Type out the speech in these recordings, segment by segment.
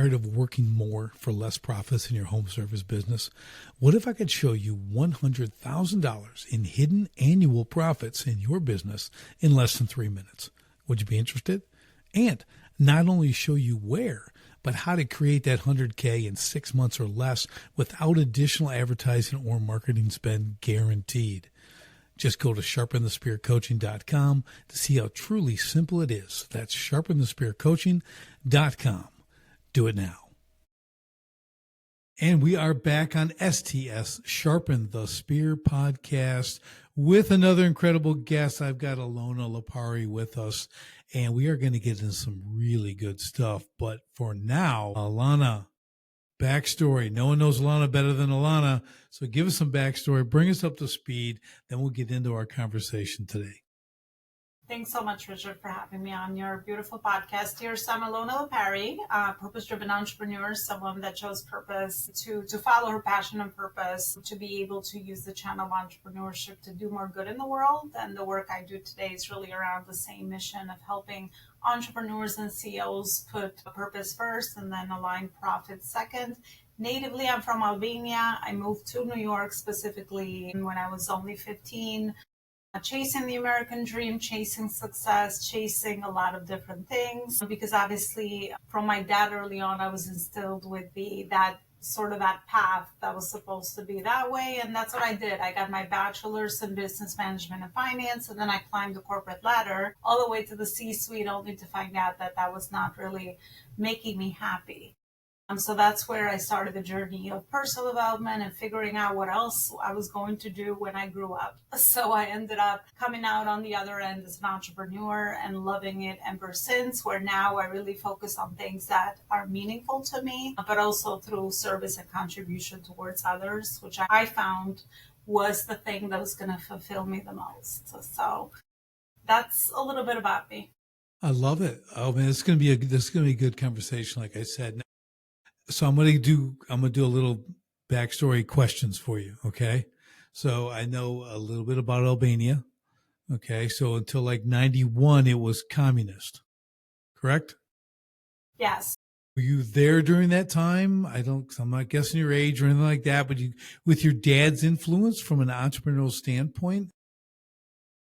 tired of working more for less profits in your home service business? What if I could show you $100,000 in hidden annual profits in your business in less than 3 minutes? Would you be interested? And not only show you where, but how to create that 100K in 6 months or less without additional advertising or marketing spend guaranteed. Just go to sharpenthespearcoaching.com to see how truly simple it is. That's sharpenthespearcoaching.com. Do it now. And we are back on STS, Sharpen the Spear podcast, with another incredible guest. I've got Elona Lopari with us, and we are going to get into some really good stuff. But for now, Elona, backstory. No one knows Elona better than Elona. So give us some backstory, bring us up to speed, then we'll get into our conversation today. Thanks so much, Richard, for having me on your beautiful podcast here. So I'm Elona Lopari, purpose-driven entrepreneur, someone that chose purpose to follow her passion and purpose, to be able to use the channel of entrepreneurship to do more good in the world. And the work I do today is really around the same mission of helping entrepreneurs and CEOs put purpose first and then align profits second. Natively, I'm from Albania. I moved to New York specifically when I was only 15. Chasing the American dream, chasing success, chasing a lot of different things. Because obviously from my dad early on, I was instilled with that path that was supposed to be that way. And that's what I did. I got my bachelor's in business management and finance, and then I climbed the corporate ladder all the way to the C-suite, only to find out that was not really making me happy. So that's where I started the journey of personal development and figuring out what else I was going to do when I grew up. So I ended up coming out on the other end as an entrepreneur and loving it ever since, where now I really focus on things that are meaningful to me, but also through service and contribution towards others, which I found was the thing that was going to fulfill me the most. So that's a little bit about me. I love it. Oh man, this is going to be a good conversation, like I said. So I'm going to do a little backstory questions for you. Okay. So I know a little bit about Albania. Okay. So until like 91, it was communist, correct? Yes. Were you there during that time? I'm not guessing your age or anything like that, but with your dad's influence from an entrepreneurial standpoint,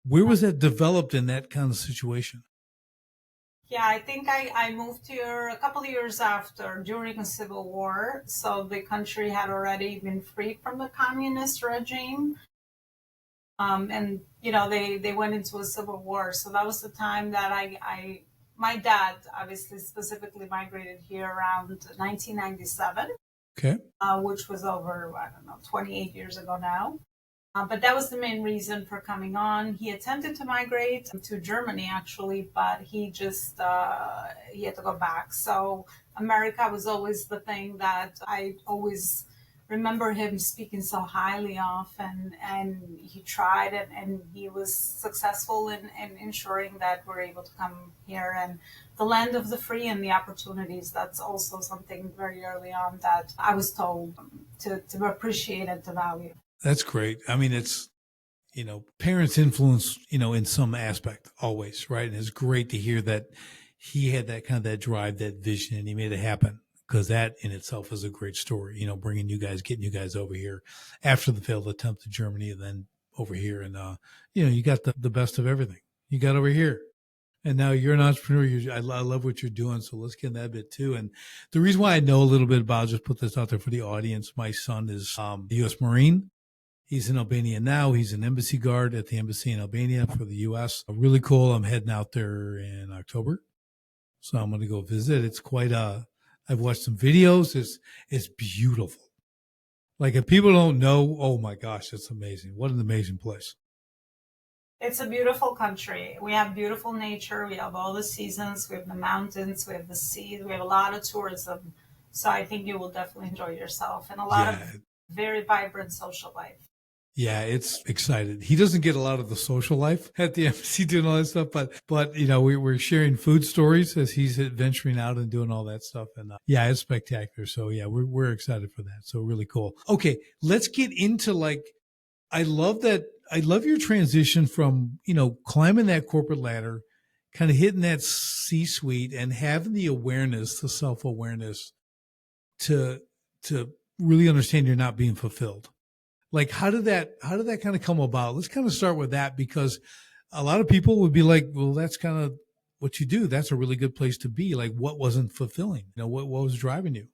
where was that developed in that kind of situation? Yeah, I think I moved here a couple of years after, during a civil war. So the country had already been freed from the communist regime. And, they went into a civil war. So that was the time that my dad, obviously, specifically migrated here around 1997. Okay. Which was over, 28 years ago now. But that was the main reason for coming on. He attempted to migrate to Germany, actually, but he had to go back. So America was always the thing that I always remember him speaking so highly of, and he tried it, and he was successful in ensuring that we're able to come here, and the land of the free and the opportunities. That's also something very early on that I was told to appreciate and to value. That's great. I mean, it's, parents influence, in some aspect always, right? And it's great to hear that he had that drive, that vision, and he made it happen, because that in itself is a great story, getting you guys over here after the failed attempt to Germany and then over here. And, you got the best of everything. You got over here. And now you're an entrepreneur. I love what you're doing. So let's get in that bit too. And the reason why I know a little bit about, I'll just put this out there for the audience. My son is a U.S. Marine. He's in Albania now. He's an embassy guard at the embassy in Albania for the U.S. Really cool. I'm heading out there in October. So I'm going to go visit. It's quite I've watched some videos. It's beautiful. Like, if people don't know, oh my gosh, it's amazing. What an amazing place. It's a beautiful country. We have beautiful nature. We have all the seasons. We have the mountains. We have the sea. We have a lot of tourism. So I think you will definitely enjoy yourself, and a lot of very vibrant social life. Yeah, it's excited. He doesn't get a lot of the social life at the embassy doing all that stuff, but we're sharing food stories as he's venturing out and doing all that stuff. And it's spectacular. So yeah, we're excited for that. So really cool. Okay, let's get into I love your transition from, climbing that corporate ladder, kind of hitting that C-suite and having the awareness, the self-awareness to really understand you're not being fulfilled? Like, how did that kind of come about? Let's kind of start with that, because a lot of people would be like, well, that's kind of what you do. That's a really good place to be. Like, what wasn't fulfilling? What was driving you?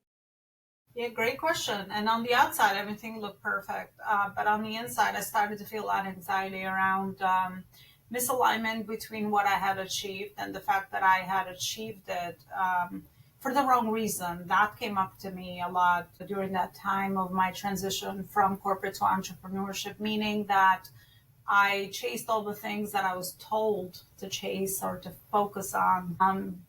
Yeah, great question. And on the outside, everything looked perfect. But on the inside, I started to feel a lot of anxiety around misalignment between what I had achieved and the fact that I had achieved it for the wrong reason. That came up to me a lot during that time of my transition from corporate to entrepreneurship, meaning that I chased all the things that I was told to chase or to focus on,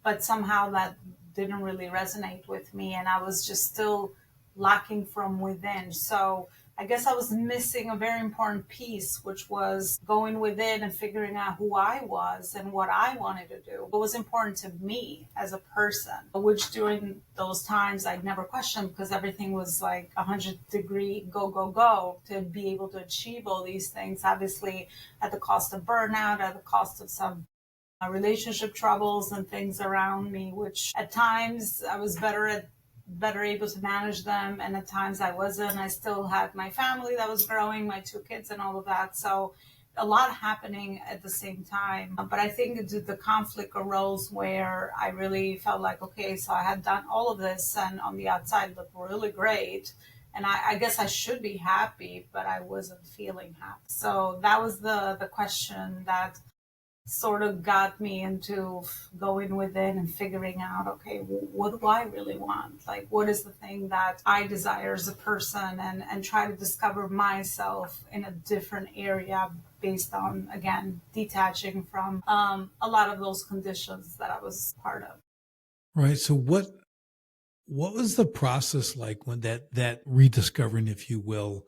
but somehow that didn't really resonate with me, and I was just still lacking from within. So I guess I was missing a very important piece, which was going within and figuring out who I was and what I wanted to do, what was important to me as a person, which during those times I'd never questioned because everything was like 100-degree go, go, go to be able to achieve all these things, obviously at the cost of burnout, at the cost of some relationship troubles and things around me, which at times I was better able to manage them, and at times I wasn't. I still had my family that was growing, my 2 kids and all of that. So a lot happening at the same time. But I think the conflict arose where I really felt like, okay, so I had done all of this and on the outside it looked really great. And I guess I should be happy, but I wasn't feeling happy. So that was the question that sort of got me into going within and figuring out, okay, what do I really want? Like, what is the thing that I desire as a person, and try to discover myself in a different area based on, again, detaching from a lot of those conditions that I was part of. Right. So what was the process like when that rediscovering, if you will,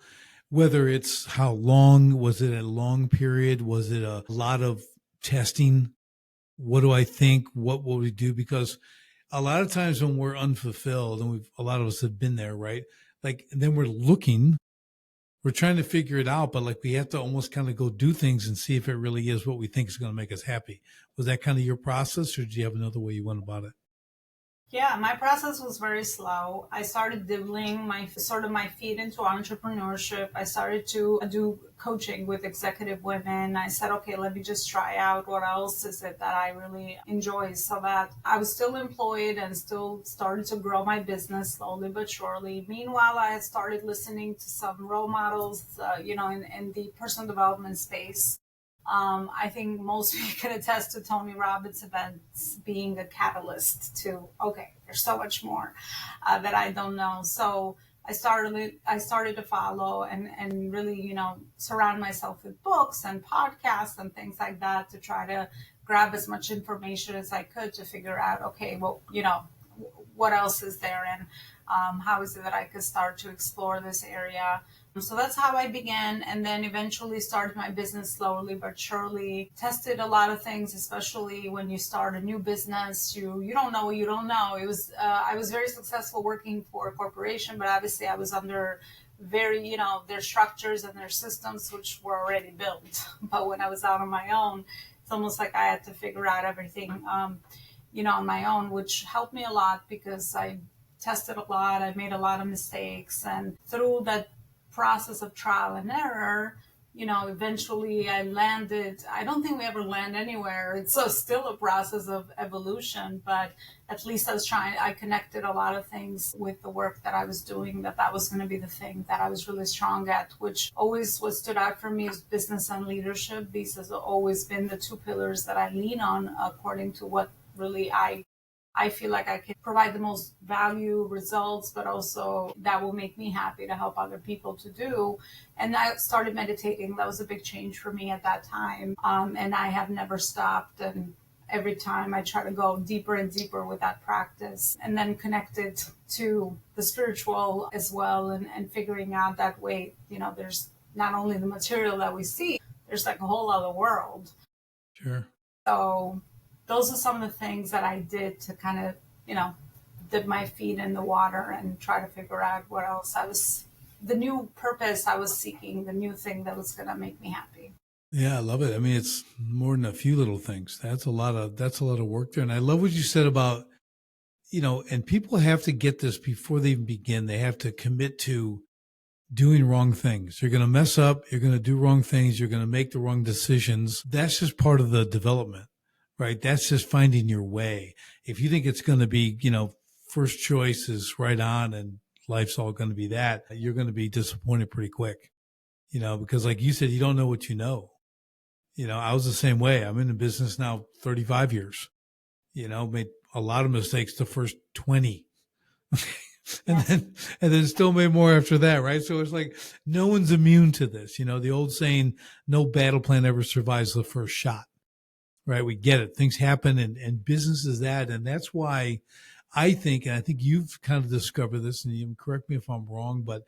whether it's how long, was it a long period? Was it a lot of testing? What do I think? What will we do? Because a lot of times when we're unfulfilled, and a lot of us have been there, right? Like, then we're trying to figure it out, but like we have to almost kind of go do things and see if it really is what we think is going to make us happy. Was that kind of your process, or do you have another way you went about it? Yeah, my process was very slow. I started dibbling my feet into entrepreneurship. I started to do coaching with executive women. I said, okay, let me just try out what else is it that I really enjoy, so that I was still employed and still started to grow my business slowly but surely. Meanwhile, I had started listening to some role models, in the personal development space. I think most people can attest to Tony Robbins events being a catalyst to, okay, there's so much more that I don't know. So I started to follow and really, surround myself with books and podcasts and things like that to try to grab as much information as I could to figure out, okay, well, what else is there, and how is it that I could start to explore this area. So that's how I began, and then eventually started my business slowly but surely. Tested a lot of things, especially when you start a new business. You don't know what you don't know. I was very successful working for a corporation, but obviously I was under very, their structures and their systems, which were already built. But when I was out on my own, it's almost like I had to figure out everything, on my own, which helped me a lot because I tested a lot. I made a lot of mistakes, and through that process of trial and error, eventually I landed. I don't think we ever land anywhere. It's still a process of evolution, but at least I connected a lot of things with the work that I was doing, that was going to be the thing that I was really strong at, which always what stood out for me is business and leadership. These has always been the two pillars that I lean on according to what really I feel like I can provide the most value, results, but also that will make me happy to help other people to do. And I started meditating. That was a big change for me at that time. And I have never stopped. And every time I try to go deeper and deeper with that practice, and then connect it to the spiritual as well, and figuring out that way, there's not only the material that we see, there's like a whole other world. Sure. So those are some of the things that I did to kind of, dip my feet in the water and try to figure out what else the new purpose I was seeking, the new thing that was going to make me happy. Yeah, I love it. I mean, it's more than a few little things. That's a lot of work there. And I love what you said about, and people have to get this before they even begin. They have to commit to doing wrong things. You're going to mess up. You're going to do wrong things. You're going to make the wrong decisions. That's just part of the development, right? That's just finding your way. If you think it's going to be, first choice is right on and life's all going to be that, you're going to be disappointed pretty quick, because like you said, you don't know what you know. I was the same way. I'm in the business now 35 years, made a lot of mistakes the first 20. And then still made more after that, right? So it's like no one's immune to this. The old saying, no battle plan ever survives the first shot, right? We get it. Things happen and business is that. And that's why I think, and I think you've kind of discovered this, and you can correct me if I'm wrong, but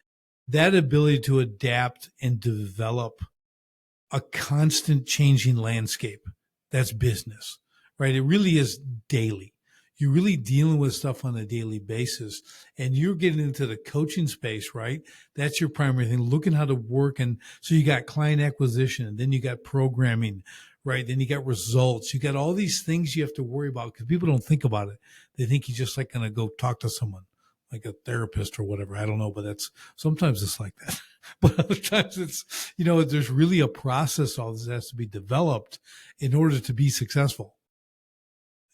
that ability to adapt and develop a constant changing landscape, that's business, right? It really is daily. You're really dealing with stuff on a daily basis, and you're getting into the coaching space, right? That's your primary thing, looking how to work. And so you got client acquisition, and then you got programming, right? Then you got results. You got all these things you have to worry about because people don't think about it. They think you're just like going to go talk to someone like a therapist or whatever. I don't know, but sometimes it's like that. But other times it's, there's really a process. All this has to be developed in order to be successful.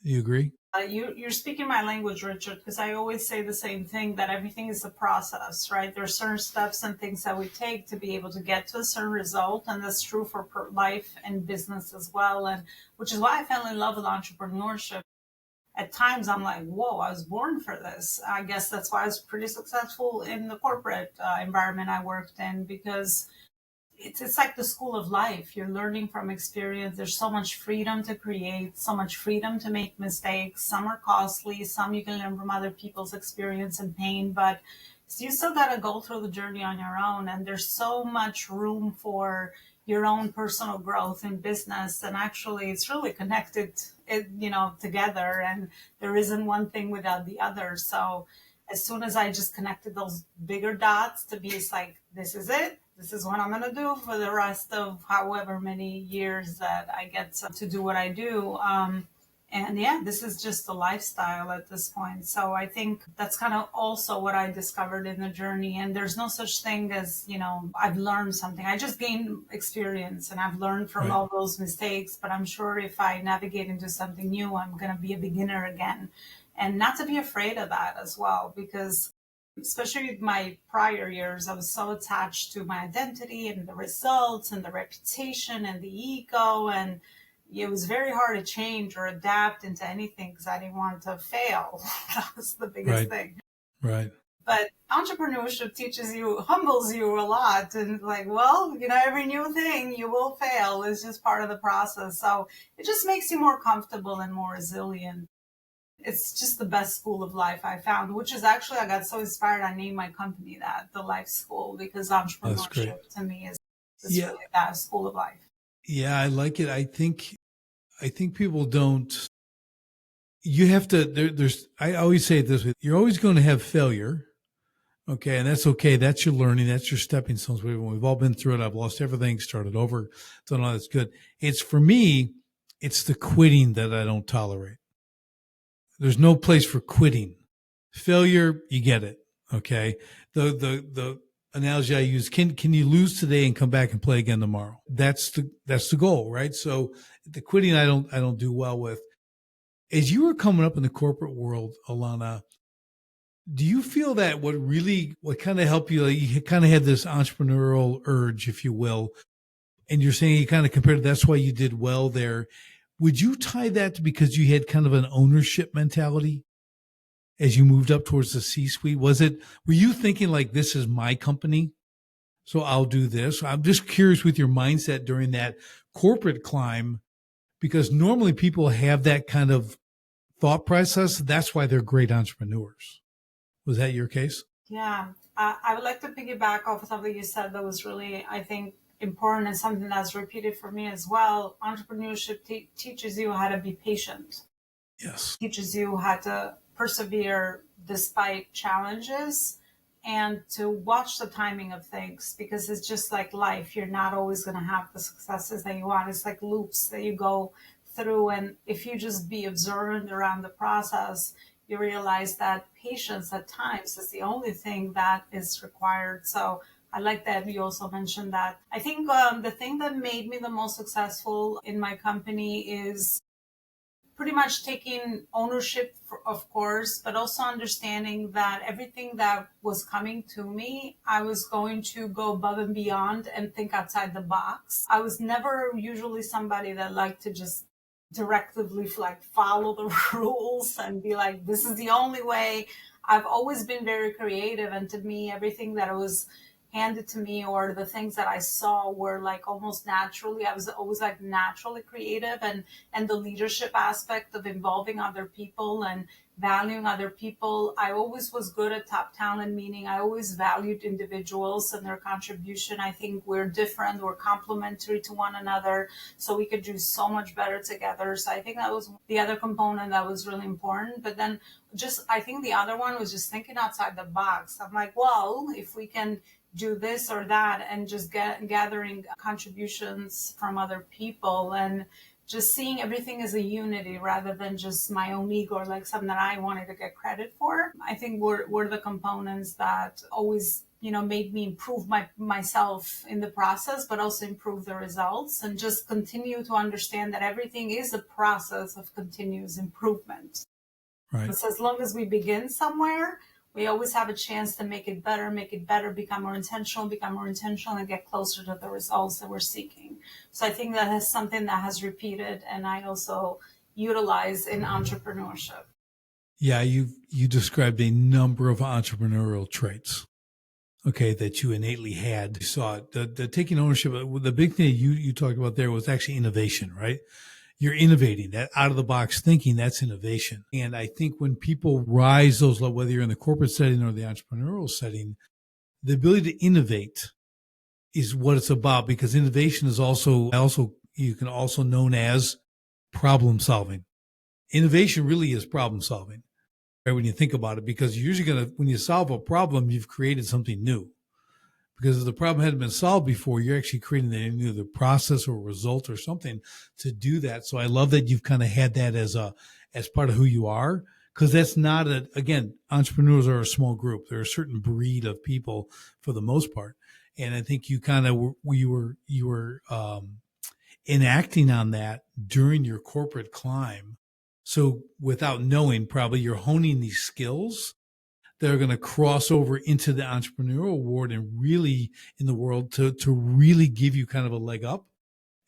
You agree? You're speaking my language, Richard, because I always say the same thing, that everything is a process, right? There are certain steps and things that we take to be able to get to a certain result. And that's true for life and business as well. And which is why I fell in love with entrepreneurship. At times I'm like, whoa, I was born for this. I guess that's why I was pretty successful in the corporate environment I worked in, because it's like the school of life. You're learning from experience. There's so much freedom to create, so much freedom to make mistakes. Some are costly, some you can learn from other people's experience and pain, but you still got to go through the journey on your own. And there's so much room for your own personal growth in business. And actually it's really connected, together. And there isn't one thing without the other. So as soon as I just connected those bigger dots to be, it's like, this is it. This is what I'm going to do for the rest of however many years that I get to do what I do. And yeah, this is just a lifestyle at this point. So I think that's kind of also what I discovered in the journey. And there's no such thing as, I've learned something. I just gained experience and I've learned from all those mistakes. But I'm sure if I navigate into something new, I'm going to be a beginner again. And not to be afraid of that as well, because especially with my prior years, I was so attached to my identity and the results and the reputation and the ego. And it was very hard to change or adapt into anything because I didn't want to fail. That was the biggest thing. Right. But entrepreneurship humbles you a lot. And like, well, every new thing you will fail. It's just part of the process. So it just makes you more comfortable and more resilient. It's just the best school of life I found, which is actually, I got so inspired, I named my company that, the Life School, because entrepreneurship to me is really that school of life. Yeah, I like it. I think people don't, you have to, I always say it this way, you're always going to have failure. Okay. And that's okay. That's your learning. That's your stepping stones. We've all been through it. I've lost everything, started over, done all that's good. For me, it's the quitting that I don't tolerate. There's no place for quitting. Failure, you get it. Okay. The analogy I use, can you lose today and come back and play again tomorrow? That's the goal, right? So the quitting I don't do well with. As you were coming up in the corporate world, Elona, do you feel that what kind of helped you, like you kind of had this entrepreneurial urge, if you will, and you're saying you kind of compared, that's why you did well there. Would you tie that to because you had kind of an ownership mentality as you moved up towards the C-suite? Were you thinking like, this is my company, so I'll do this? I'm just curious with your mindset during that corporate climb, because normally people have that kind of thought process. That's why they're great entrepreneurs. Was that your case? Yeah. I would like to piggyback off of something you said that was really, I think, important and something that's repeated for me as well. Entrepreneurship teaches you how to be patient. Yes. Teaches you how to persevere despite challenges and to watch the timing of things, because it's just like life. You're not always going to have the successes that you want. It's like loops that you go through. And if you just be observant around the process, you realize that patience at times is the only thing that is required. So I like that you also mentioned that. I think the thing that made me the most successful in my company is pretty much taking ownership, of course, but also understanding that everything that was coming to me, I was going to go above and beyond and think outside the box. I was never usually somebody that liked to just directly like follow the rules and be like, this is the only way. I've always been very creative, and to me, everything that was handed to me or the things that I saw were like almost naturally. I was always like naturally creative, and the leadership aspect of involving other people and valuing other people. I always was good at top talent, meaning I always valued individuals and their contribution. I think we're different, we're complementary to one another, so we could do so much better together. So I think that was the other component that was really important. But then I think the other one was just thinking outside the box. I'm like, well, if we can do this or that, and just gathering contributions from other people and just seeing everything as a unity rather than just my own ego or like something that I wanted to get credit for. I think were the components that always, made me improve myself in the process, but also improve the results, and just continue to understand that everything is a process of continuous improvement. Right. So as long as we begin somewhere, we always have a chance to make it better, become more intentional, and get closer to the results that we're seeking. So I think that is something that has repeated, and I also utilize in entrepreneurship. Yeah, you described a number of entrepreneurial traits, okay, that you innately had. You saw it. The taking ownership, the big thing you talked about there was actually innovation, right? You're innovating. That out of the box thinking, that's innovation. And I think when people rise those levels, whether you're in the corporate setting or the entrepreneurial setting, the ability to innovate is what it's about, because innovation is also you can also known as problem solving. Innovation really is problem solving, right? When you think about it, because you're usually when you solve a problem, you've created something new. Because if the problem hadn't been solved before, you're actually creating the process or result or something to do that. So I love that you've kind of had that as part of who you are, because that's not again, entrepreneurs are a small group. They're a certain breed of people for the most part. And I think you kind of, you were enacting on that during your corporate climb. So without knowing, probably you're honing these skills that are going to cross over into the entrepreneurial world and really in the world to really give you kind of a leg up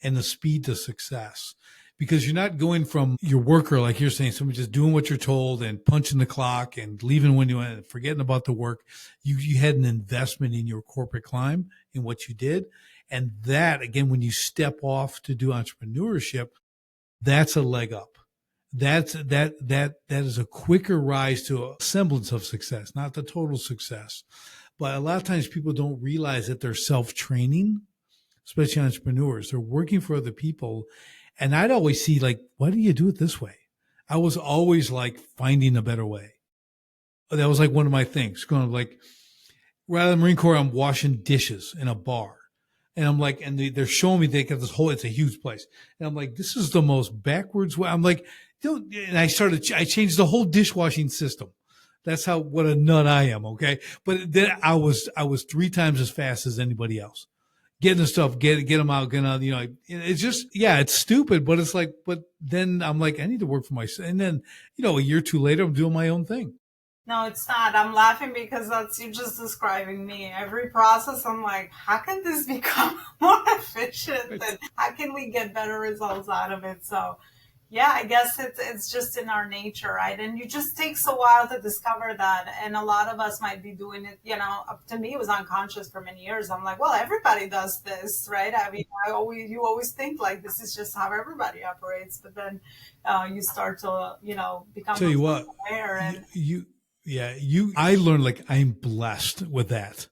and the speed to success. Because you're not going from your worker, like you're saying, somebody just doing what you're told and punching the clock and leaving when you want and forgetting about the work. You had an investment in your corporate climb in what you did. And that, again, when you step off to do entrepreneurship, that's a leg up. That is a quicker rise to a semblance of success, not the total success. But a lot of times people don't realize that they're self-training, especially entrepreneurs. They're working for other people. And I'd always see like, why do you do it this way? I was always like finding a better way. That was like one of my things, going like, rather than Marine Corps, I'm washing dishes in a bar. And I'm like, and they're showing me they got this whole, it's a huge place. And I'm like, this is the most backwards way. I'm like, and I changed the whole dishwashing system. That's what a nut I am. Okay. But then I was 3 times as fast as anybody else. Getting the stuff, get them out, it's just, yeah, it's stupid, but it's like, but then I'm like, I need to work for myself. And then, a year or two later, I'm doing my own thing. No, it's not. I'm laughing because that's you just describing me. Every process, I'm like, how can this become more efficient? And how can we get better results out of it? So, yeah, I guess it's just in our nature, right? And it just takes a while to discover that. And a lot of us might be doing it, up to me, it was unconscious for many years. I'm like, well, everybody does this, right? I mean, you always think like this is just how everybody operates. But then you start to, become Tell you what, aware. And I learned like I'm blessed with that.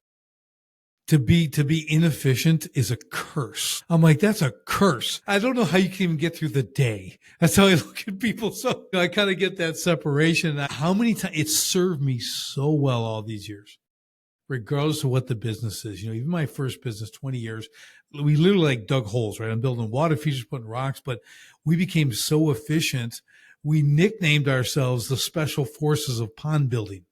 To be inefficient is a curse. I'm like, that's a curse. I don't know how you can even get through the day. That's how I look at people. So I kind of get that separation. How many times it served me so well all these years, regardless of what the business is. Even my first business, 20 years, we literally like dug holes, right? I'm building water features, putting rocks, but we became so efficient we nicknamed ourselves the Special Forces of Pond Building,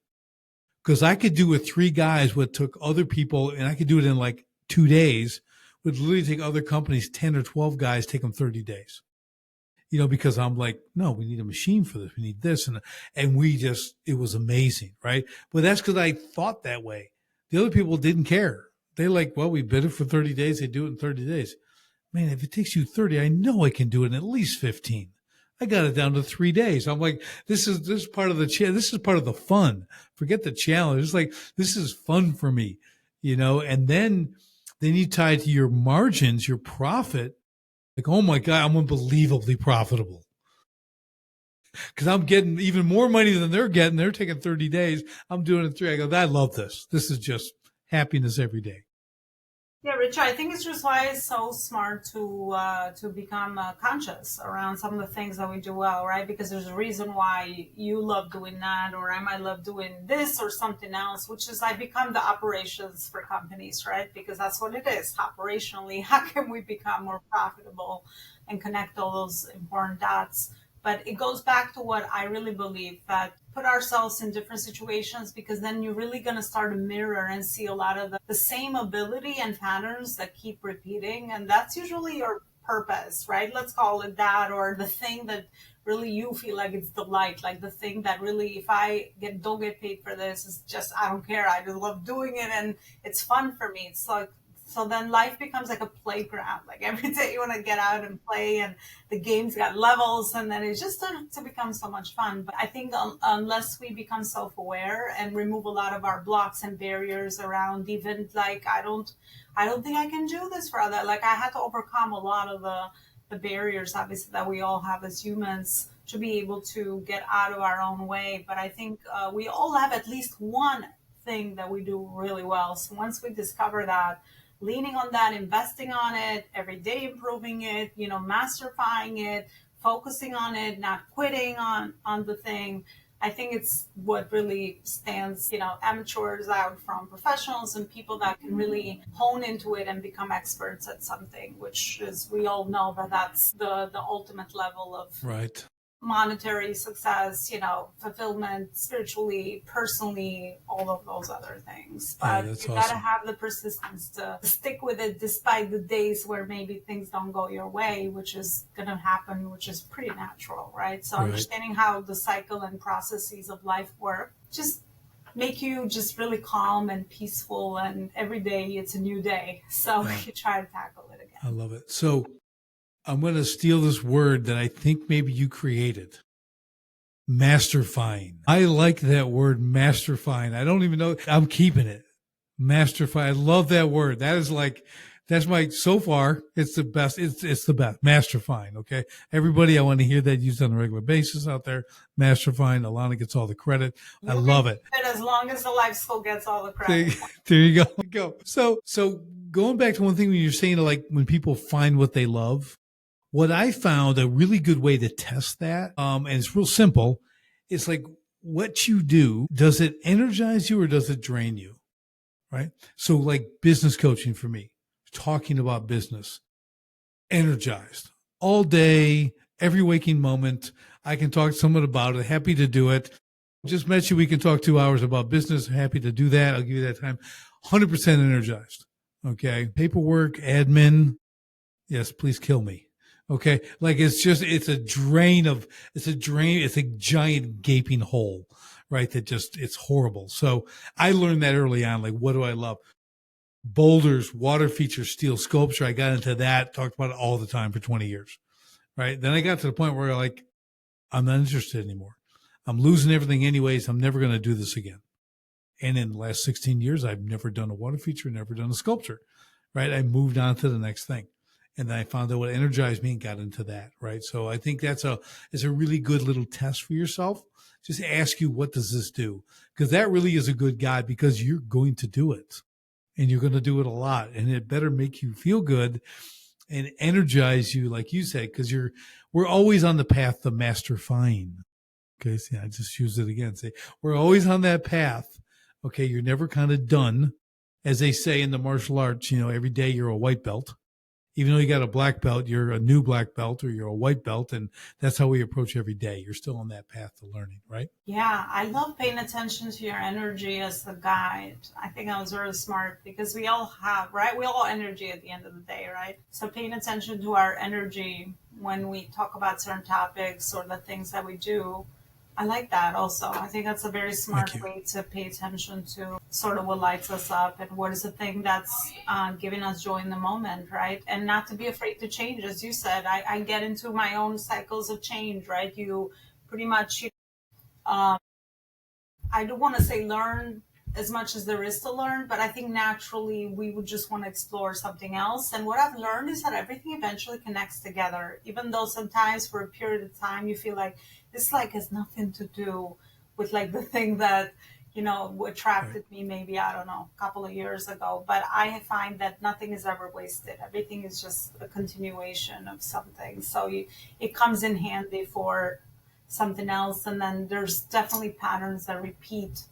because I could do with 3 guys what took other people, and I could do it in like 2 days, would literally take other companies 10 or 12 guys, take them 30 days. Because I'm like, no, we need a machine for this. We need this. And we just, it was amazing. Right. But that's because I thought that way. The other people didn't care. They like, well, we bid it for 30 days. They do it in 30 days. Man, if it takes you 30, I know I can do it in at least 15. I got it down to 3 days. I'm like, this is part of this is part of the fun. Forget the challenge. It's like, this is fun for me, and then you tie it to your margins, your profit. Like, oh my God, I'm unbelievably profitable because I'm getting even more money than they're getting. They're taking 30 days. I'm doing it 3. I go, I love this. This is just happiness every day. Yeah, Richard, I think it's just why it's so smart to become conscious around some of the things that we do well, right? Because there's a reason why you love doing that, or I might love doing this or something else, which is I become the operations for companies, right? Because that's what it is. Operationally, how can we become more profitable and connect all those important dots? But it goes back to what I really believe, that put ourselves in different situations, because then you're really going to start to mirror and see a lot of the same ability and patterns that keep repeating. And that's usually your purpose, right? Let's call it that, or the thing that really you feel like it's delight, like the thing that really, if I don't get paid for this, it's just, I don't care. I just love doing it and it's fun for me. It's like, so then life becomes like a playground. Like every day you want to get out and play, and the game's got levels, and then it just starts to become so much fun. But I think unless we become self-aware and remove a lot of our blocks and barriers around even like, I don't think I can do this for other. Like I had to overcome a lot of the barriers, obviously, that we all have as humans to be able to get out of our own way. But I think we all have at least one thing that we do really well. So once we discover that, leaning on that, investing on it, every day improving it, masterifying it, focusing on it, not quitting on the thing. I think it's what really stands, amateurs out from professionals and people that can really hone into it and become experts at something, which is, we all know that that's the ultimate level of right. monetary success, fulfillment, spiritually, personally, all of those other things. But you got to have the persistence to stick with it despite the days where maybe things don't go your way, which is going to happen, which is pretty natural, right? So understanding how the cycle and processes of life work just make you just really calm and peaceful, and every day it's a new day. So you try to tackle it again. I love it. So I'm going to steal this word that I think maybe you created. Masterfying. I like that word, masterfying. I don't even know. I'm keeping it. Masterfy. I love that word. That's so far, it's the best. It's the best. Masterfying. Okay. Everybody, I want to hear that used on a regular basis out there. Masterfying. Alana gets all the credit. I love it. As long as the life school gets all the credit. There you go. So going back to one thing when you're saying, like, when people find what they love, what I found a really good way to test that, and it's real simple, it's like what you do, does it energize you or does it drain you? Right? So like business coaching for me, talking about business, energized all day, every waking moment. I can talk to someone about it, happy to do it. Just met you, we can talk 2 hours about business, happy to do that. I'll give you that time. 100% energized. Okay. Paperwork, admin. Yes, please kill me. Okay. Like it's a giant gaping hole, right? That just, it's horrible. So I learned that early on. Like, what do I love? Boulders, water features, steel sculpture. I got into that, talked about it all the time for 20 years, right? Then I got to the point where like, I'm not interested anymore. I'm losing everything anyways. I'm never going to do this again. And in the last 16 years, I've never done a water feature, never done a sculpture, right? I moved on to the next thing. And then I found out what energized me and got into that, right? So I think it's a really good little test for yourself. Just ask you, what does this do? Because that really is a good guide, because you're going to do it and you're going to do it a lot, and it better make you feel good and energize you, like you said, because we're always on the path to masterfying. Okay. See, I just use it again. Say, we're always on that path. Okay. You're never kind of done. As they say in the martial arts, every day you're a white belt. Even though you got a black belt, you're a new black belt or you're a white belt. And that's how we approach every day. You're still on that path to learning, right? Yeah, I love paying attention to your energy as the guide. I think I was really smart because we all have, right? We all energy at the end of the day, right? So paying attention to our energy when we talk about certain topics or the things that we do, I like that also. I think that's a very Thank smart you. way to pay attention to sort of what lights us up and what is the thing that's giving us joy in the moment, right? And not to be afraid to change. As you said, I get into my own cycles of change, right? You pretty much, um, I don't want to say learn as much as there is to learn, but I think naturally we would just want to explore something else. And what I've learned is that everything eventually connects together, even though sometimes for a period of time you feel like this like has nothing to do with like the thing that Right. attracted me maybe I don't know a couple of years ago. But I find that nothing is ever wasted. Everything is just a continuation of something. So it comes in handy for something else, and then there's definitely patterns that repeat,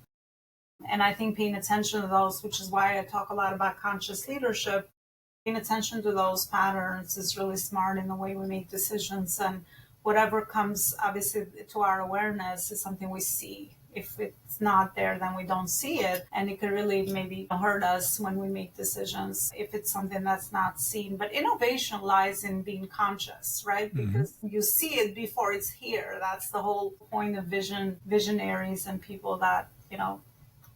and I think paying attention to those, which is why I talk a lot about conscious leadership, paying attention to those patterns is really smart in the way we make decisions. And whatever comes, obviously, to our awareness is something we see. If it's not there, then we don't see it. And it could really maybe hurt us when we make decisions if it's something that's not seen. But innovation lies in being conscious, right? Hmm. Because you see it before it's here. That's the whole point of visionaries and people that,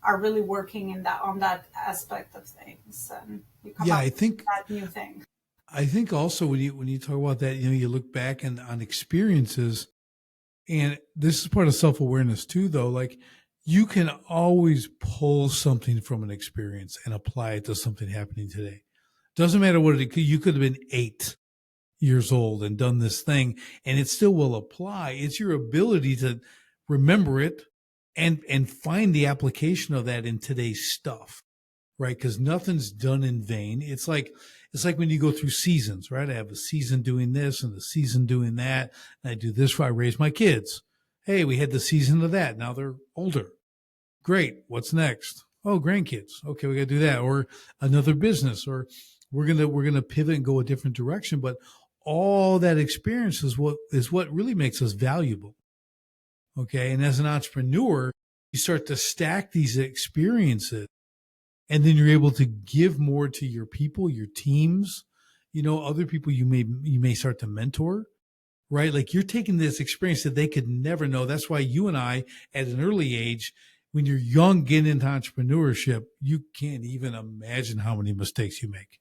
are really working in that on that aspect of things, and you come Yeah, up I with think that new thing. I think also when you talk about that, you look back and on experiences, and this is part of self awareness too, though. Like you can always pull something from an experience and apply it to something happening today. Doesn't matter what you could have been 8 years old and done this thing, and it still will apply. It's your ability to remember it and find the application of that in today's stuff, right? Because nothing's done in vain. It's like when you go through seasons, right? I have a season doing this and a season doing that, and I do this where I raise my kids. Hey, we had the season of that. Now they're older. Great. What's next? Oh, grandkids. Okay, we got to do that, or another business, or we're gonna pivot and go a different direction. But all that experience is what really makes us valuable. Okay, and as an entrepreneur, you start to stack these experiences, and then you're able to give more to your people, your teams, other people you may start to mentor, right? Like you're taking this experience that they could never know. That's why you and I, at an early age, when you're young, getting into entrepreneurship, you can't even imagine how many mistakes you make.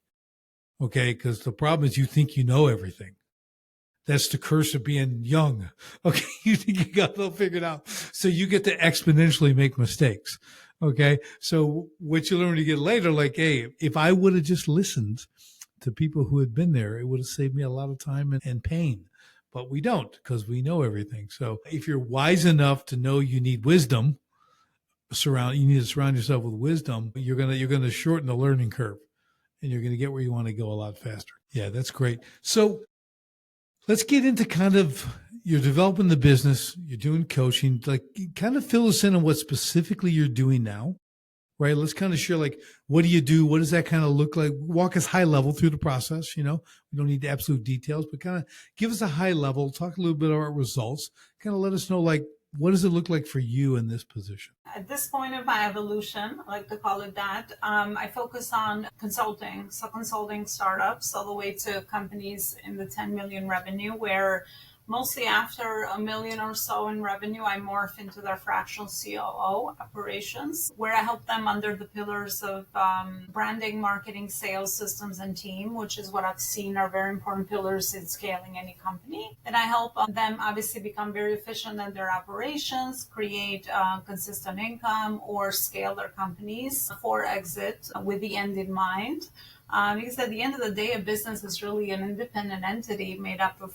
Okay, because the problem is you think you know everything. That's the curse of being young. Okay, you think you got it all figured out, so you get to exponentially make mistakes. Okay, so what you learn when you get later, like, hey, if I would have just listened to people who had been there, it would have saved me a lot of time and pain. But we don't because we know everything. So if you're wise enough to know you need wisdom, you need to surround yourself with wisdom. You're gonna shorten the learning curve, and you're gonna get where you want to go a lot faster. Yeah, that's great. So let's get into kind of you're developing the business, you're doing coaching, like kind of fill us in on what specifically you're doing now, right? Let's kind of share like what do you do? What does that kind of look like? Walk us high level through the process. We don't need absolute details, but kind of give us a high level, talk a little bit about results, kind of let us know like what does it look like for you in this position? At this point of my evolution, I like to call it that, I focus on consulting. So consulting startups all the way to companies in the 10 million revenue, where mostly after a million or so in revenue, I morph into their fractional COO operations, where I help them under the pillars of branding, marketing, sales, systems, and team, which is what I've seen are very important pillars in scaling any company. And I help them obviously become very efficient in their operations, create consistent income, or scale their companies for exit with the end in mind. Because at the end of the day, a business is really an independent entity made up of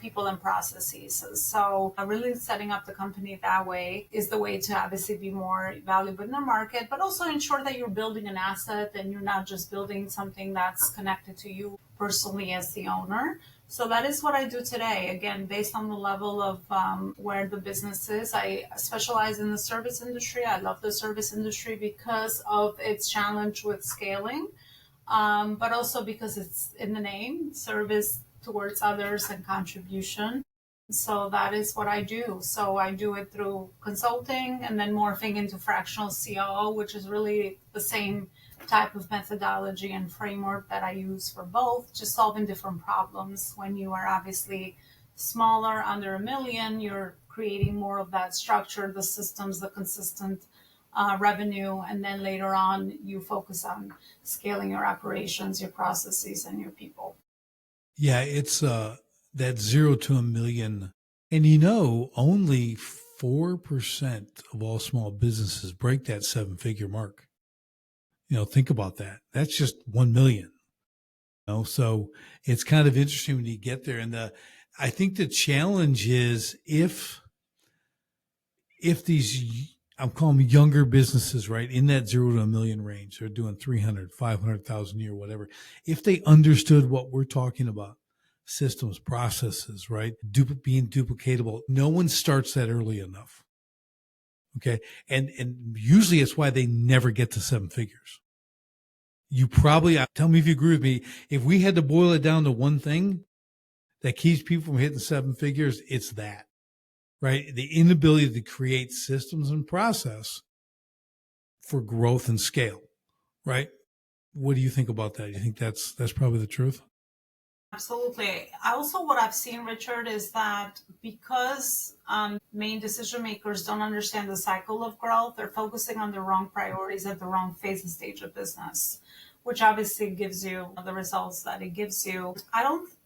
people and processes. So really setting up the company that way is the way to obviously be more valuable in the market, but also ensure that you're building an asset and you're not just building something that's connected to you personally as the owner. So that is what I do today. Again, based on the level of where the business is, I specialize in the service industry. I love the service industry because of its challenge with scaling. but also because it's in the name, service towards others and contribution. So that is what I do. So I do it through consulting and then morphing into fractional COO, which is really the same type of methodology and framework that I use for both, just solving different problems. When you are obviously smaller, under $1 million, you're creating more of that structure, the systems, the consistent revenue, and then later on you focus on scaling your operations, your processes, and your people. Yeah, it's that 0 to $1 million. And only 4% of all small businesses break that 7-figure mark. Think about that. That's just 1 million. So it's kind of interesting when you get there. And I think the challenge is if these, I'm calling them younger businesses, right, in that 0 to $1 million range, they're doing 300, 500,000 a year, whatever. If they understood what we're talking about, systems, processes, right, being duplicatable, no one starts that early enough. Okay. And usually it's why they never get to 7 figures. You probably, tell me if you agree with me, if we had to boil it down to one thing that keeps people from hitting 7 figures, it's that, right? The inability to create systems and process for growth and scale, right? What do you think about that? You think that's probably the truth? Absolutely. Also, what I've seen, Richard, is that because main decision makers don't understand the cycle of growth, they're focusing on the wrong priorities at the wrong phase and stage of business, which obviously gives you the results that it gives you.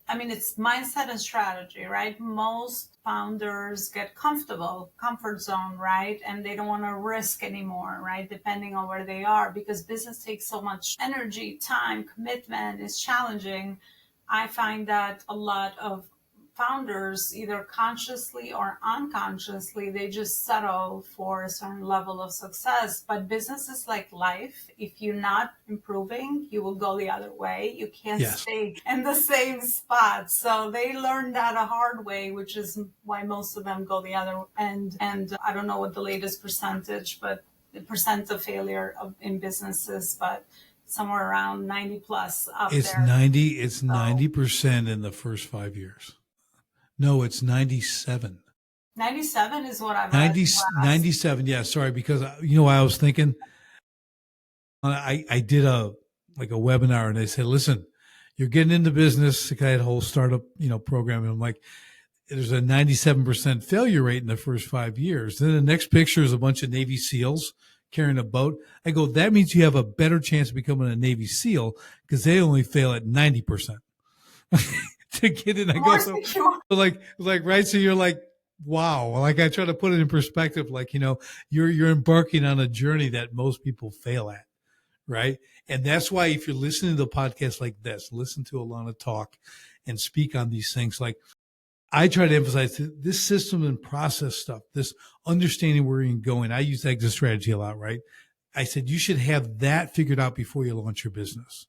It's mindset and strategy, right? Most founders get comfort zone, right? And they don't want to risk anymore, right? Depending on where they are, because business takes so much energy, time, commitment, is challenging. I find that a lot of founders, either consciously or unconsciously, they just settle for a certain level of success. But business is like life. If you're not improving, you will go the other way. You can't stay in the same spot. So they learned that a hard way, which is why most of them go the other end. And I don't know what the latest percentage, but the percent of failure in businesses, but somewhere around 90 plus up it's there. 90% in the first 5 years. No, it's 97. 97 is what I've 97. Yeah. Sorry. Because I was thinking, I did a webinar and they said, listen, you're getting into business. I had a whole startup, program. And I'm like, there's a 97% failure rate in the first 5 years. Then the next picture is a bunch of Navy SEALs carrying a boat. I go, that means you have a better chance of becoming a Navy SEAL because they only fail at 90% to get in. I go, so right. So you're like, wow. Like I try to put it in perspective, like, you're embarking on a journey that most people fail at. Right. And that's why if you're listening to a podcast like this, listen to Elona talk and speak on these things. Like I try to emphasize this system and process stuff, this understanding where you're going. I use exit strategy a lot, right? I said, you should have that figured out before you launch your business.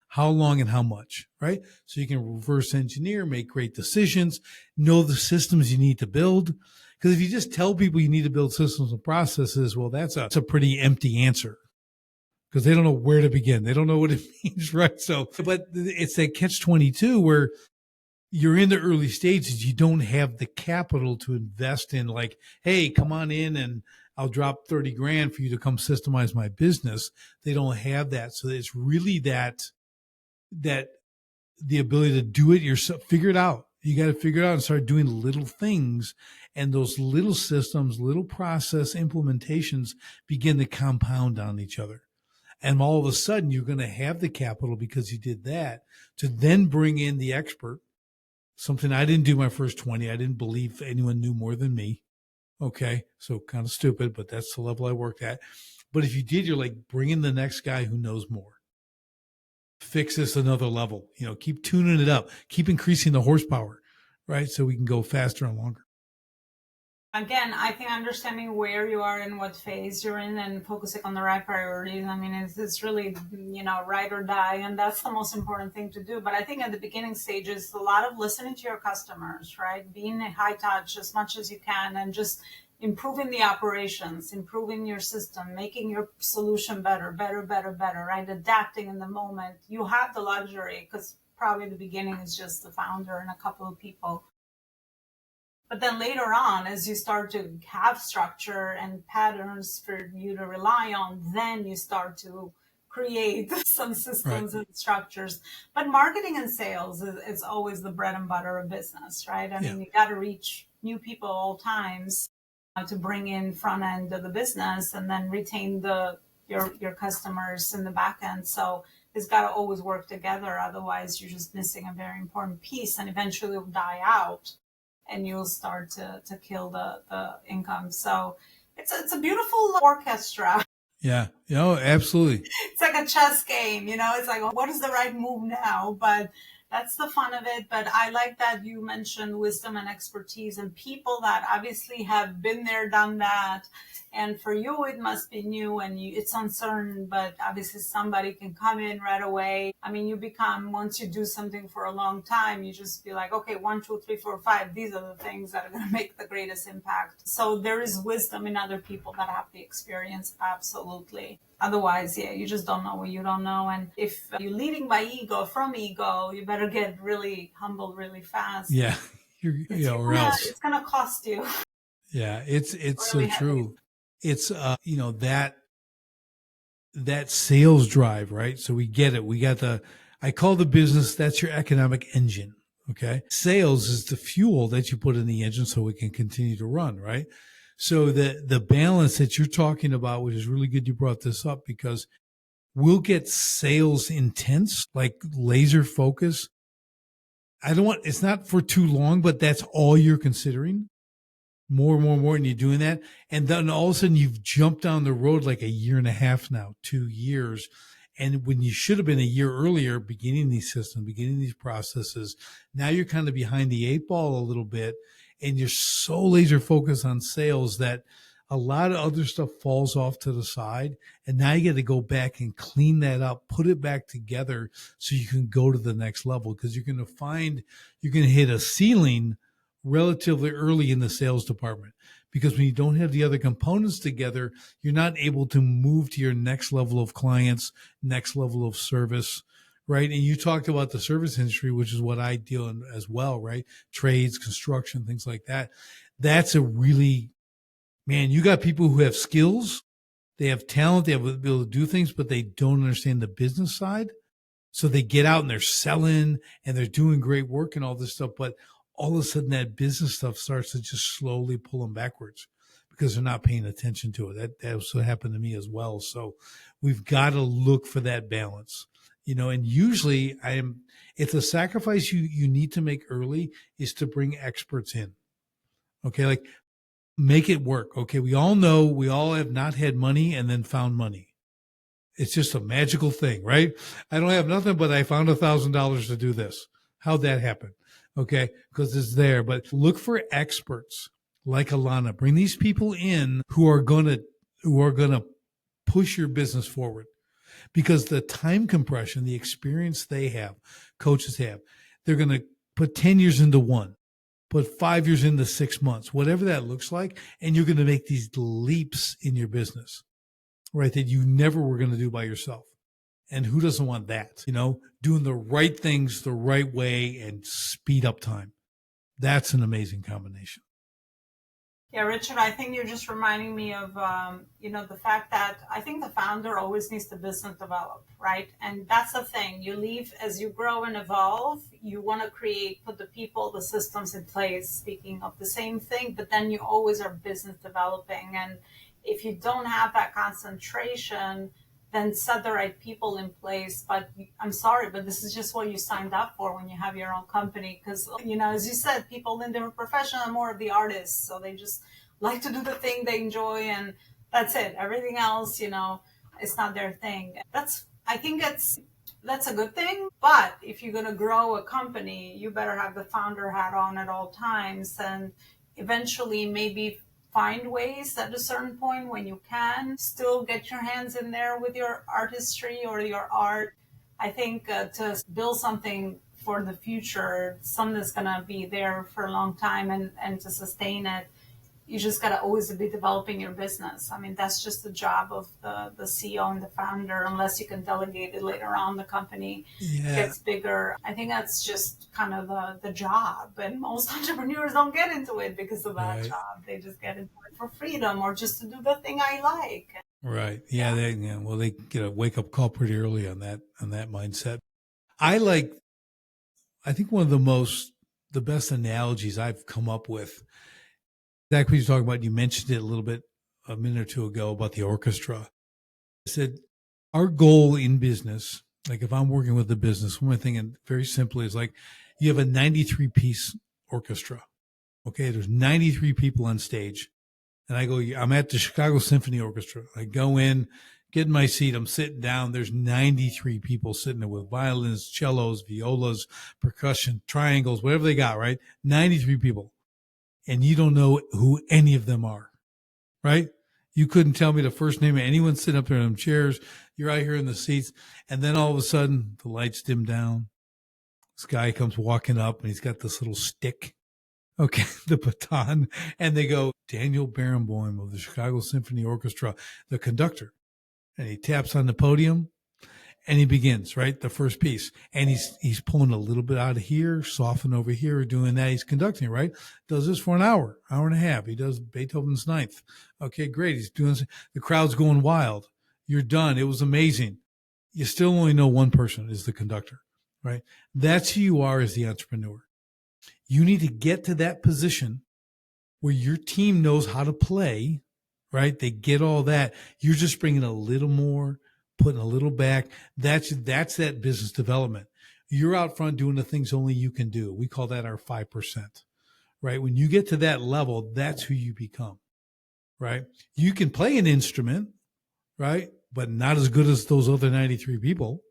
How long and how much, right? So you can reverse engineer, make great decisions, know the systems you need to build. Because if you just tell people you need to build systems and processes, well, that's a pretty empty answer because they don't know where to begin. They don't know what it means, right? So, but it's that catch-22 where you're in the early stages. You don't have the capital to invest in like, hey, come on in and I'll drop 30 grand for you to come systemize my business. They don't have that. So it's really that the ability to do it yourself, figure it out. You got to figure it out and start doing little things. And those little systems, little process implementations begin to compound on each other. And all of a sudden you're going to have the capital because you did that to then bring in the expert. Something I didn't do my first 20. I didn't believe anyone knew more than me. Okay. So kind of stupid, but that's the level I worked at. But if you did, you're like, bring in the next guy who knows more. Fix this another level, keep tuning it up, keep increasing the horsepower, right? So we can go faster and longer. Again, I think understanding where you are and what phase you're in and focusing on the right priorities. I mean, it's really, ride or die. And that's the most important thing to do. But I think at the beginning stages, a lot of listening to your customers, right? Being a high touch as much as you can and just improving the operations, improving your system, making your solution better, right? Adapting in the moment. You have the luxury because probably the beginning is just the founder and a couple of people. But then later on, as you start to have structure and patterns for you to rely on, then you start to create some systems and structures. But marketing and sales is always the bread and butter of business, right? I mean, you got to reach new people all times to bring in front end of the business and then retain your customers in the back end. So it's got to always work together. Otherwise, you're just missing a very important piece, and eventually it'll die out and you'll start to kill the income. So it's a beautiful orchestra. Yeah. Absolutely. It's like a chess game, it's like, what is the right move now? But that's the fun of it. But I like that you mentioned wisdom and expertise and people that obviously have been there, done that. And for you, it must be new and it's uncertain, but obviously somebody can come in right away. I mean, once you do something for a long time, you just be like, okay, 1, 2, 3, 4, 5, these are the things that are going to make the greatest impact. So there is wisdom in other people that have the experience. Absolutely. Otherwise, you just don't know what you don't know. And if you're leading by ego, you better get really humble really fast. Yeah. Or else it's going to cost you. Yeah. It's really so true. It's, that sales drive, right? So we get it. We got I call the business, that's your economic engine. Okay. Sales is the fuel that you put in the engine so it can continue to run, right? So the balance that you're talking about, which is really good you brought this up, because we'll get sales intense, like laser focus. It's not for too long, but that's all you're considering. More, and you're doing that. And then all of a sudden you've jumped down the road like a year and a half now, 2 years. And when you should have been a year earlier, beginning these systems, beginning these processes, now you're kind of behind the 8 ball a little bit. And you're so laser focused on sales that a lot of other stuff falls off to the side. And now you got to go back and clean that up, put it back together so you can go to the next level, because you're going to hit a ceiling relatively early in the sales department, because when you don't have the other components together, you're not able to move to your next level of clients, next level of service, right? And you talked about the service industry, which is what I deal in as well, right? Trades, construction, things like that. That's you got people who have skills, they have talent, they have the ability to do things, but they don't understand the business side. So they get out and they're selling and they're doing great work and all this stuff, but all of a sudden that business stuff starts to just slowly pull them backwards because they're not paying attention to it. That's what happened to me as well. So we've got to look for that balance, and usually it's a sacrifice you need to make early is to bring experts in. Okay. Like make it work. Okay. We all know we all have not had money and then found money. It's just a magical thing, right? I don't have nothing, but I found $1,000 to do this. How'd that happen? Okay, because it's there. But look for experts like Elona. Bring these people in who are gonna push your business forward, because the time compression, the experience they have, coaches have, they're gonna put 10 years into one, put 5 years into 6 months, whatever that looks like, and you're gonna make these leaps in your business, right? That you never were gonna do by yourself. And who doesn't want that? Doing the right things the right way and speed up time. That's an amazing combination. Yeah, Richard, I think you're just reminding me of, the fact that I think the founder always needs to business develop, right? And that's the thing. You leave as you grow and evolve. You want to put the people, the systems in place, speaking of the same thing, but then you always are business developing. And if you don't have that concentration, then set the right people in place. But I'm sorry, but this is just what you signed up for when you have your own company. Because, as you said, people in their profession are more of the artists. So they just like to do the thing they enjoy and that's it. Everything else, it's not their thing. I think that's a good thing. But if you're going to grow a company, you better have the founder hat on at all times. And eventually maybe find ways at a certain point when you can still get your hands in there with your artistry or your art. I think to build something for the future, something that's going to be there for a long time and to sustain it, you just got to always be developing your business. I mean, that's just the job of the CEO and the founder, unless you can delegate it later on, the company Yeah. gets bigger. I think that's just kind of the job. And most entrepreneurs don't get into it because of that Right. job. They just get into it for freedom or just to do the thing I like. Right. Yeah. Yeah. Well, they get a wake up call pretty early on that mindset. I like, I think one of the best analogies I've come up with, exactly what you're talking about. You mentioned it a little bit a minute or two ago about the orchestra. I said, our goal in business, like if I'm working with a business, one thing, and very simply, is like you have a 93 piece orchestra. Okay. There's 93 people on stage. And I go, I'm at the Chicago Symphony Orchestra. I go in, get in my seat. I'm sitting down. There's 93 people sitting there with violins, cellos, violas, percussion, triangles, whatever they got, right? 93 people. And you don't know who any of them are, right? You couldn't tell me the first name of anyone sitting up there in them chairs. You're out here in the seats. And then all of a sudden, the lights dim down. This guy comes walking up and he's got this little stick. Okay, the baton. And they go, Daniel Barenboim of the Chicago Symphony Orchestra, the conductor. And he taps on the podium and he begins, right? The first piece. And he's pulling a little bit out of here, soften over here, doing that. He's conducting, right? Does this for an hour and a half. He does Beethoven's Ninth. Okay, great. He's doing this. The crowd's going wild. You're done. It was amazing. You still only know one person is the conductor, right? That's who you are as the entrepreneur. You need to get to that position where your team knows how to play, right? They get all that. You're just bringing a little more, putting a little back. That's that business development. You're out front doing the things only you can do. We call that our 5%, right? When you get to that level, that's who you become, right? You can play an instrument, right? But not as good as those other 93 people.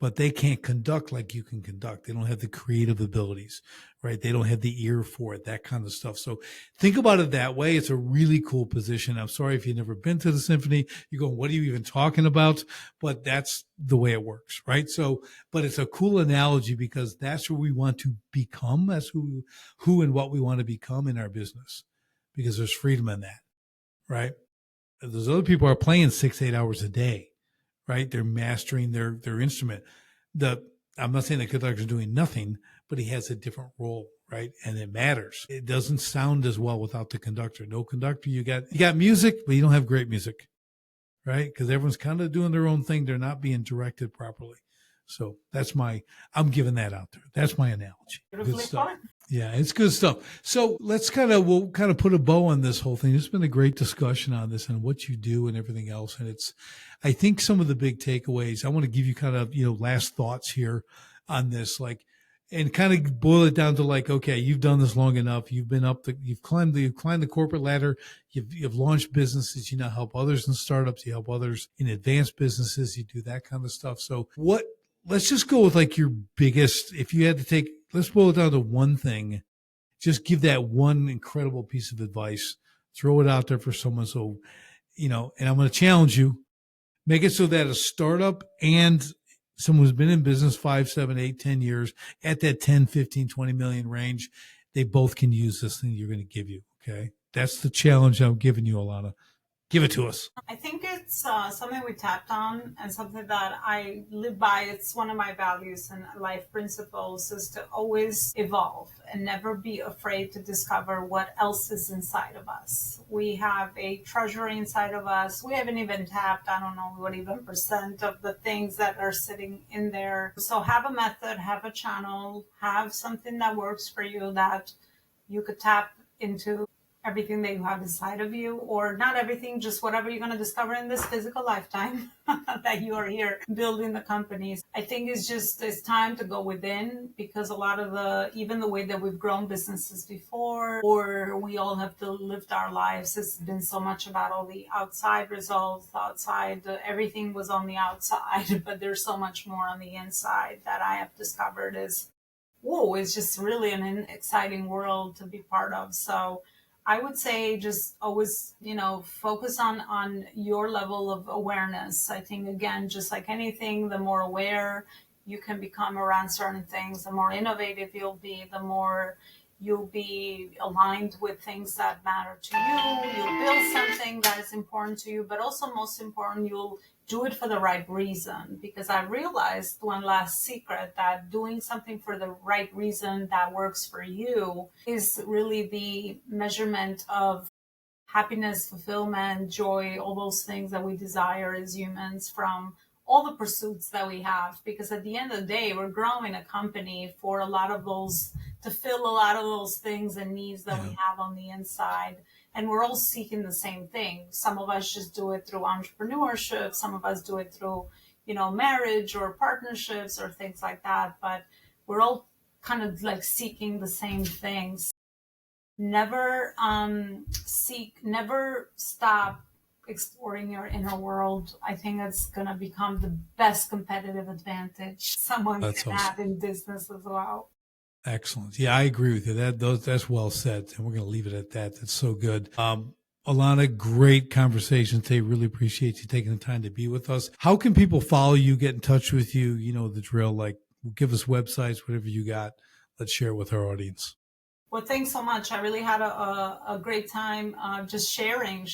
But they can't conduct like you can conduct. They don't have the creative abilities, right? They don't have the ear for it, that kind of stuff. So think about it that way. It's a really cool position. I'm sorry if you've never been to the symphony. You're going, what are you even talking about? But that's the way it works, right? So, but it's a cool analogy because that's where we want to become. That's who and what we want to become in our business because there's freedom in that, right? Those other people are playing 6-8 hours a day. Right? They're mastering their instrument. I'm not saying the conductor's doing nothing, but he has a different role, right? And it matters. It doesn't sound as well without the conductor. No conductor, you got music, but you don't have great music, right? Because everyone's kind of doing their own thing. They're not being directed properly. So I'm giving that out there. That's my analogy. Good stuff. Yeah, it's good stuff. So we'll kind of put a bow on this whole thing. It's been a great discussion on this and what you do and everything else. And I think some of the big takeaways, I want to give you kind of, last thoughts here on this, and kind of boil it down to okay, you've done this long enough. You've been you've climbed the corporate ladder. You've launched businesses. You now help others in startups. You help others in advanced businesses. You do that kind of stuff. So let's just go with your biggest, if you had to let's boil it down to one thing. Just give that one incredible piece of advice, throw it out there for someone. So, and I'm going to challenge you, make it so that a startup and someone who's been in business 5, 7, 8, 10 years at that 10, 15, 20 million range, they both can use this thing you're going to give you. Okay. That's the challenge I'm giving you, Elona. Give it to us. I think it's something we tapped on and something that I live by. It's one of my values and life principles is to always evolve and never be afraid to discover what else is inside of us. We have a treasure inside of us. We haven't even tapped, I don't know what even % of the things that are sitting in there. So have a method, have a channel, have something that works for you that you could tap into everything that you have inside of you, or not everything, just whatever you're going to discover in this physical lifetime that you are here building the companies. I think it's time to go within, because a lot of even the way that we've grown businesses before, or we all have to live our lives, has been so much about all the outside results, everything was on the outside, but there's so much more on the inside that I have discovered it's just really an exciting world to be part of. So I would say just always, focus on your level of awareness. I think, again, just like anything, the more aware you can become around certain things, the more innovative you'll be, the more You'll be aligned with things that matter to you. You'll build something that is important to you, but also most important, you'll do it for the right reason. Because I realized one last secret, that doing something for the right reason that works for you is really the measurement of happiness, fulfillment, joy, all those things that we desire as humans from all the pursuits that we have. Because at the end of the day, we're growing a company for a lot of those, to fill a lot of those things and needs that we have on the inside. And we're all seeking the same thing. Some of us just do it through entrepreneurship. Some of us do it through, marriage or partnerships or things like that. But we're all kind of like seeking the same things. Never never stop exploring your inner world. I think that's going to become the best competitive advantage someone can have in business as well. Excellent. Yeah, I agree with you. That's well said. And we're going to leave it at that. That's so good. Elona, great conversation today. Really appreciate you taking the time to be with us. How can people follow you, get in touch with you? You know the drill, like give us websites, whatever you got. Let's share it with our audience. Well, thanks so much. I really had a great time just sharing,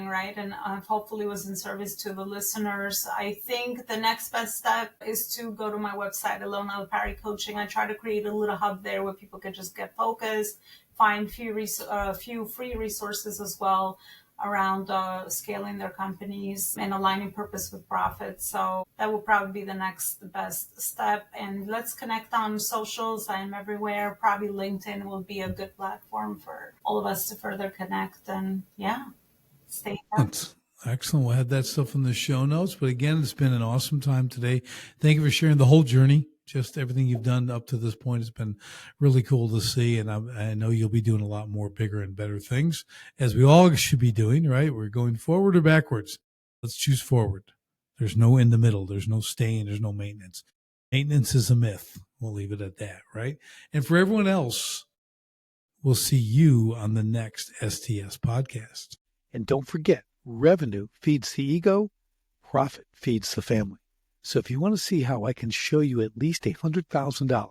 right? And hopefully was in service to the listeners. I think the next best step is to go to my website, Elona Lopari Coaching. I try to create a little hub there where people can just get focused, find a few free resources as well around scaling their companies and aligning purpose with profit. So that will probably be the next best step. And let's connect on socials. I'm everywhere. Probably LinkedIn will be a good platform for all of us to further connect. And stay in touch. Excellent. We'll have that stuff in the show notes. But again, it's been an awesome time today. Thank you for sharing the whole journey. Just everything you've done up to this point has been really cool to see. And I know you'll be doing a lot more bigger and better things, as we all should be doing, right? We're going forward or backwards. Let's choose forward. There's no in the middle. There's no staying. There's no maintenance. Maintenance is a myth. We'll leave it at that, right? And for everyone else, we'll see you on the next STS podcast. And don't forget, revenue feeds the ego, profit feeds the family. So if you want to see how I can show you at least $100,000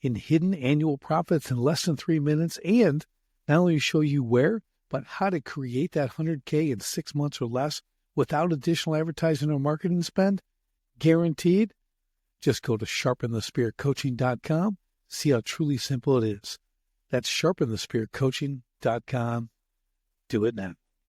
in hidden annual profits in less than 3 minutes, and not only show you where, but how to create that 100K in 6 months or less without additional advertising or marketing spend, guaranteed, just go to sharpenthespiritcoaching.com. See how truly simple it is. That's sharpenthespiritcoaching.com. Do it now.